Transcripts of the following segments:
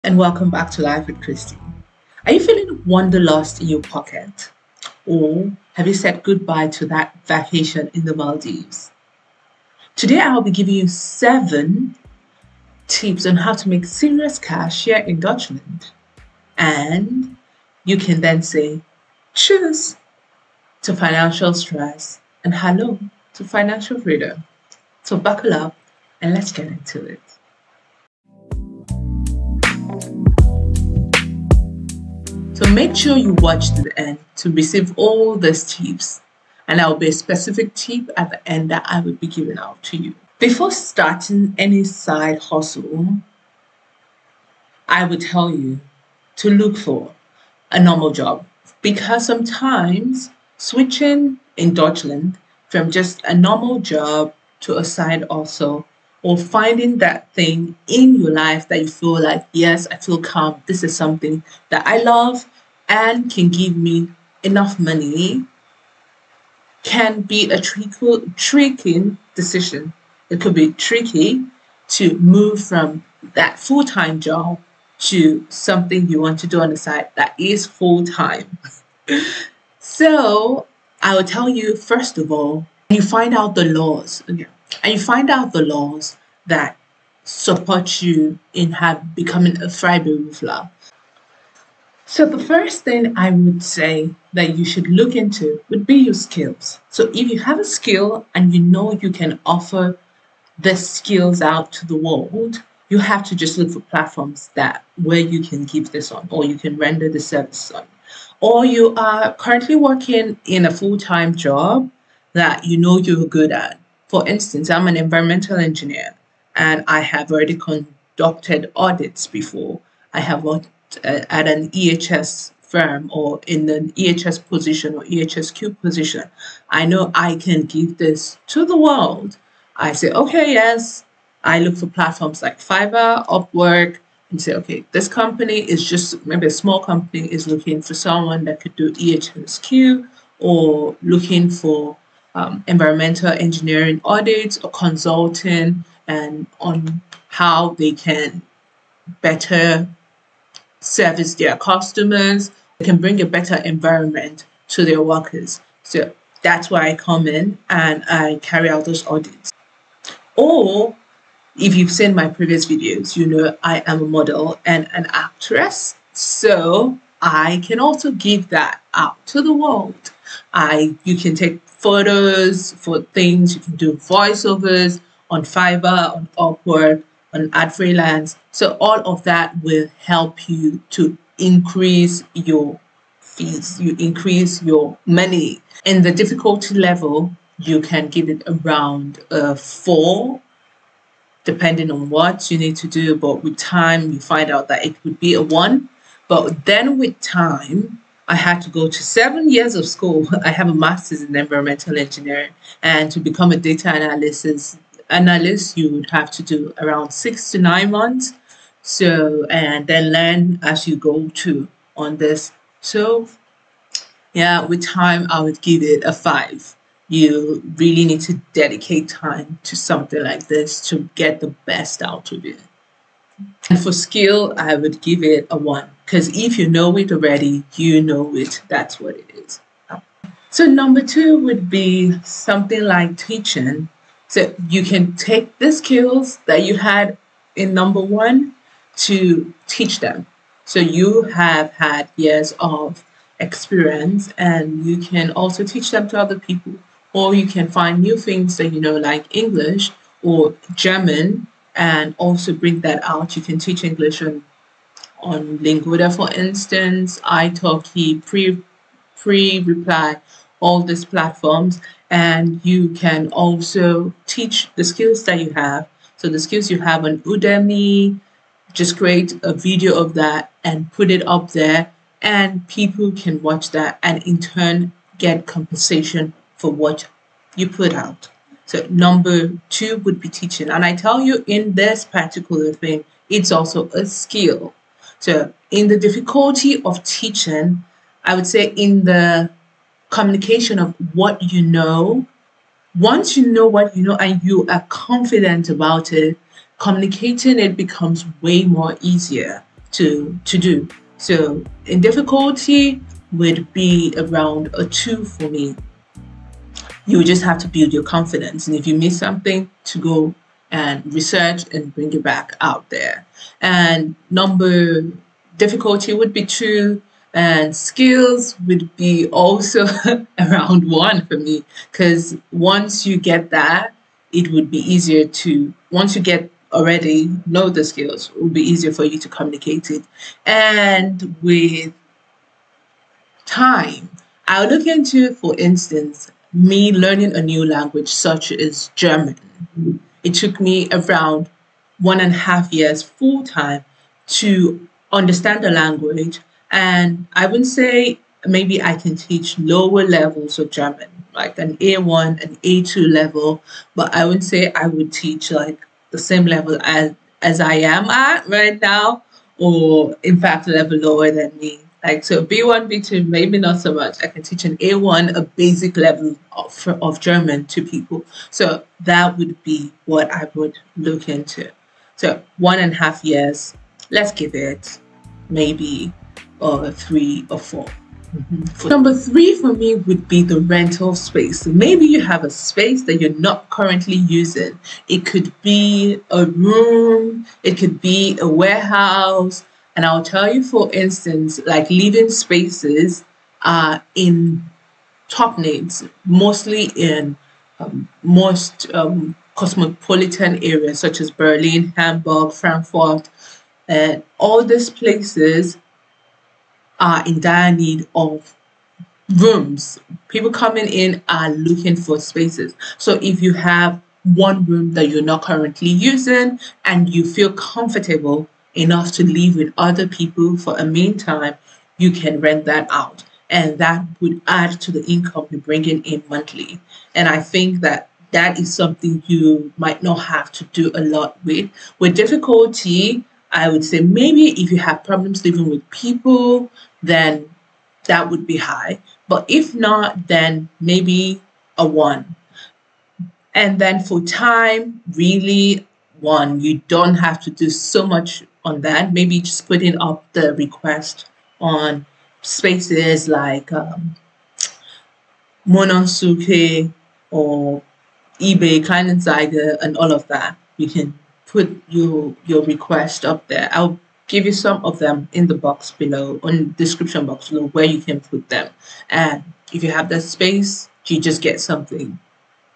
And welcome back to Life with Christy. Are you feeling wanderlust in your pocket? Or have you said goodbye to that vacation in the Maldives? Today I'll be giving you 7 tips on how to make serious cash here in Dutchland. And you can then say cheers to financial stress and hello to financial freedom. So buckle up and let's get into it. So make sure you watch to the end to receive all these tips, and there will be a specific tip at the end that I will be giving out to you. Before starting any side hustle, I would tell you to look for a normal job, because sometimes switching in Dutchland from just a normal job to a side hustle, or finding that thing in your life that you feel like, yes, I feel calm, this is something that I love and can give me enough money, can be a tricky decision. It could be tricky to move from that full-time job to something you want to do on the side that is full-time. So I will tell you, first of all, you find out the laws. Okay? And you find out the laws that support you in becoming a vrijberoefer. So the first thing I would say that you should look into would be your skills. So if you have a skill and you know you can offer the skills out to the world, you have to just look for platforms where you can give this on, or you can render the service on. Or you are currently working in a full-time job that you know you're good at. For instance, I'm an environmental engineer and I have already conducted audits before. I have worked at an EHS firm or in an EHS position or EHSQ position. I know I can give this to the world. I say, okay, yes. I look for platforms like Fiverr, Upwork, and say, okay, this company is just, maybe a small company is looking for someone that could do EHSQ, or looking for environmental engineering audits or consulting, and on how they can better service their customers, they can bring a better environment to their workers. So that's where I come in and I carry out those audits. Or if you've seen my previous videos, you know I am a model and an actress. So I can also give that out to the world. You can take photos for things, you can do voiceovers on Fiverr, on Upwork, on Ad Freelance. So all of that will help you to increase your fees, you increase your money. In the difficulty level, you can give it around 4, depending on what you need to do. But with time, you find out that it would be a 1. But then with time, I had to go to 7 years of school. I have a master's in environmental engineering, and to become a data analyst, you would have to do around 6 to 9 months. So, and then learn as you go to on this. So yeah, with time, I would give it a 5. You really need to dedicate time to something like this to get the best out of it. And for skill, I would give it a 1, because if you know it already, you know it. That's what it is. So number 2 would be something like teaching. So you can take the skills that you had in number 1 to teach them. So you have had years of experience and you can also teach them to other people. Or you can find new things that you know, like English or German, and also bring that out. You can teach English on Lingoda, for instance, italki, Pre-Reply, all these platforms. And you can also teach the skills that you have. So the skills you have on Udemy, just create a video of that and put it up there, and people can watch that and in turn get compensation for what you put out. So number 2 would be teaching. And I tell you, in this particular thing, it's also a skill. So in the difficulty of teaching, I would say in the communication of what you know, once you know what you know and you are confident about it, communicating it becomes way more easier. to do. So in difficulty would be around a 2 for me. You just have to build your confidence, and if you miss something, to go and research and bring it back out there. And number difficulty would be 2, and skills would be also around 1 for me, because once you get that, it would be easier to, once you get already know the skills, it would be easier for you to communicate it. And with time, I'll look into, for instance, me learning a new language such as German. It took me around 1.5 years full time to understand the language, and I would say maybe I can teach lower levels of German, like an A1 and A2 level, but I would say I would teach like the same level as I am at right now, or in fact a level lower than me. Like, so B1, B2, maybe not so much. I can teach an A1, a basic level of German to people. So that would be what I would look into. So 1.5 years, let's give it maybe 3 or 4. Number 3 for me would be the rental space. So maybe you have a space that you're not currently using. It could be a room, it could be a warehouse. And I'll tell you, for instance, like living spaces are in top names, mostly in most cosmopolitan areas such as Berlin, Hamburg, Frankfurt, and all these places are in dire need of rooms. People coming in are looking for spaces. So if you have one room that you're not currently using and you feel comfortable enough to live with other people for a meantime, you can rent that out. And that would add to the income you're bringing in monthly. And I think that that is something you might not have to do a lot with. With difficulty, I would say maybe if you have problems living with people, then that would be high. But if not, then maybe a 1. And then for time, really 1. You don't have to do so much on that. Maybe just putting up the request on spaces like Monosuke or eBay, Kleinanzeiger, and all of that. You can put your request up there. I'll give you some of them in the box below, on the description box below, where you can put them. And if you have that space, you just get something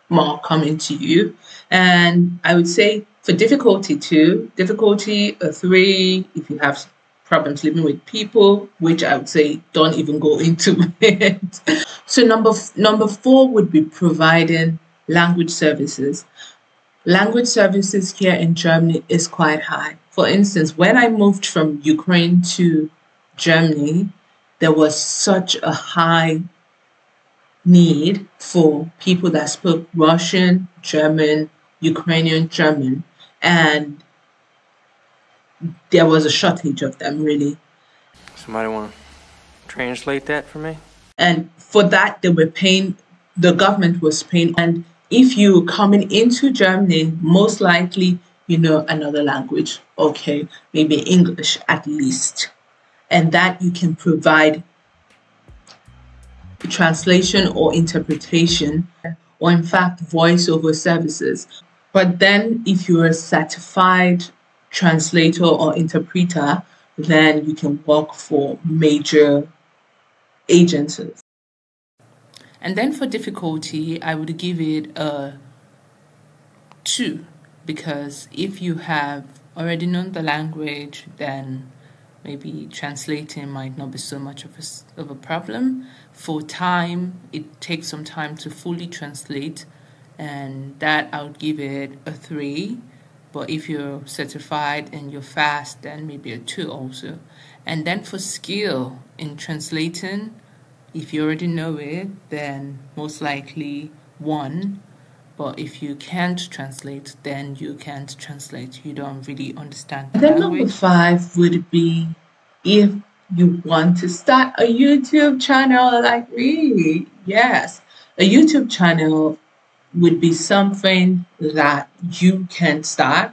more coming to you. And I would say for difficulty 2, difficulty a 3, if you have problems living with people, which I would say don't even go into it. So number 4 would be providing language services. Language services here in Germany is quite high. For instance, when I moved from Ukraine to Germany, there was such a high need for people that spoke Russian, German, Ukrainian German, and there was a shortage of them, really. Somebody want to translate that for me? And for that, they were paying, the government was paying. And if you're coming into Germany, most likely you know another language, okay, maybe English at least, and that you can provide translation or interpretation, or in fact voiceover services. But then if you're a certified translator or interpreter, then you can work for major agencies. And then for difficulty, I would give it a 2, because if you have already known the language, then maybe translating might not be so much of a problem. For time, it takes some time to fully translate, and that I would give it a 3. But if you're certified and you're fast, then maybe a 2 also. And then for skill in translating, if you already know it, then most likely 1. But if you can't translate, then you can't translate. You don't really understand the language. Number 5 would be if you want to start a YouTube channel like me. Yes, a YouTube channel would be something that you can start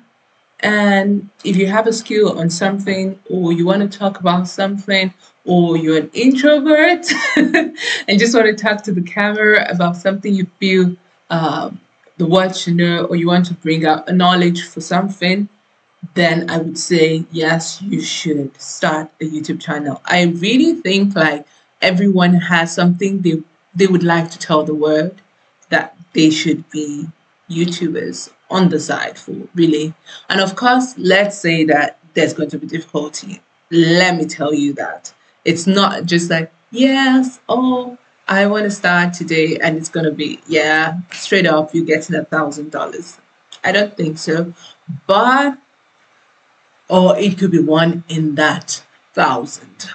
And if you have a skill on something, or you want to talk about something, or you're an introvert and just want to talk to the camera about something you feel the world should know, or you want to bring out a knowledge for something, then I would say, yes, you should start a YouTube channel. I really think like everyone has something they would like to tell the world, that they should be YouTubers on the side for, really. And of course, let's say that there's going to be difficulty. Let me tell you that it's not just like, yes, oh, I want to start today and it's going to be, yeah, straight up, you're getting $1,000. I don't think so. But or it could be one in that thousand.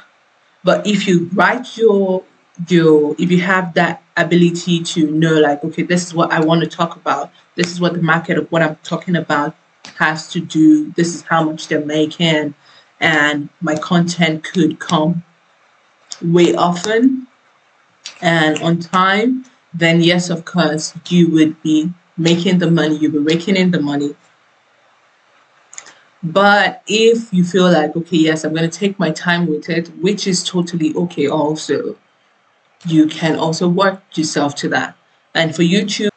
But if you write your if you have that ability to know, like, okay, this is what I want to talk about, this is what the market of what I'm talking about has to do, this is how much they're making, and my content could come way often and on time, then yes, of course, you would be making the money, you'll be raking in the money. But if you feel like, okay, yes, I'm going to take my time with it, which is totally okay also, you can also work yourself to that. And for YouTube,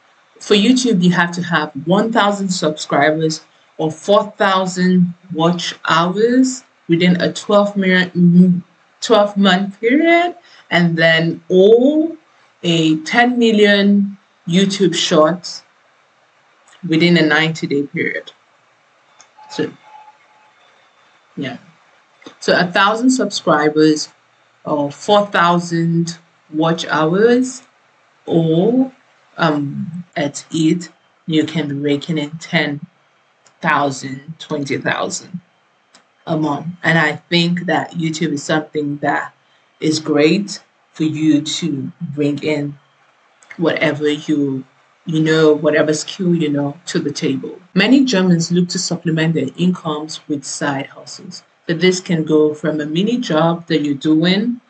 you have to have 1,000 subscribers or 4,000 watch hours within a 12-month period, and then all a 10 million YouTube shorts within a 90-day period. So yeah. So 1,000 subscribers or 4,000 watch hours, or at it, you can be raking in 10,000, 20,000 a month. And I think that YouTube is something that is great for you to bring in whatever whatever skill you know to the table. Many Germans look to supplement their incomes with side hustles. So this can go from a mini job that you're doing,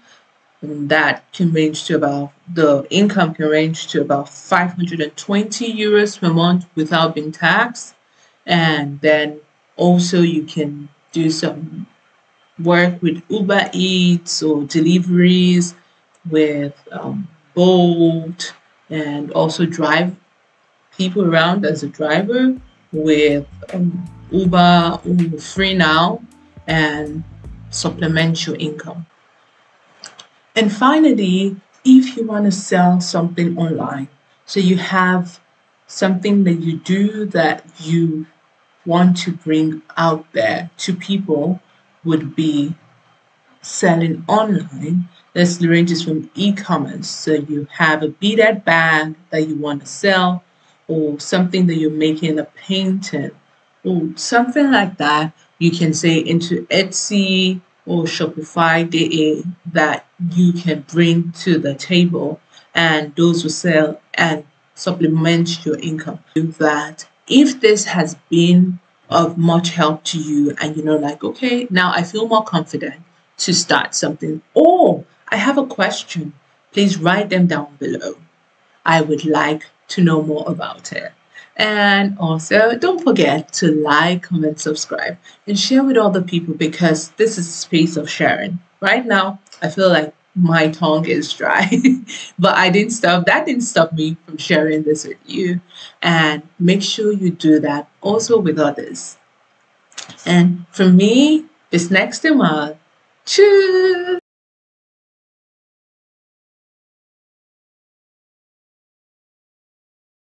and that can range to about, the income can range to about 520 euros per month without being taxed. And then also you can do some work with Uber Eats or deliveries with Bolt, and also drive people around as a driver with Uber or Free Now, and supplement your income. And finally, if you want to sell something online, so you have something that you do that you want to bring out there to people, would be selling online. This ranges from e-commerce. So you have a beaded bag that you want to sell, or something that you're making a painting, or something like that. You can say into Etsy or Shopify that you can bring to the table, and those will sell and supplement your income. That if this has been of much help to you, and like, okay, now I feel more confident to start something, or I have a question, please write them down below. I would like to know more about it. And also, don't forget to like, comment, subscribe, and share with other people, because this is a space of sharing. Right now, I feel like my tongue is dry, but that didn't stop me from sharing this with you. And make sure you do that also with others. And for me, bis nächste Mal. Tschüss!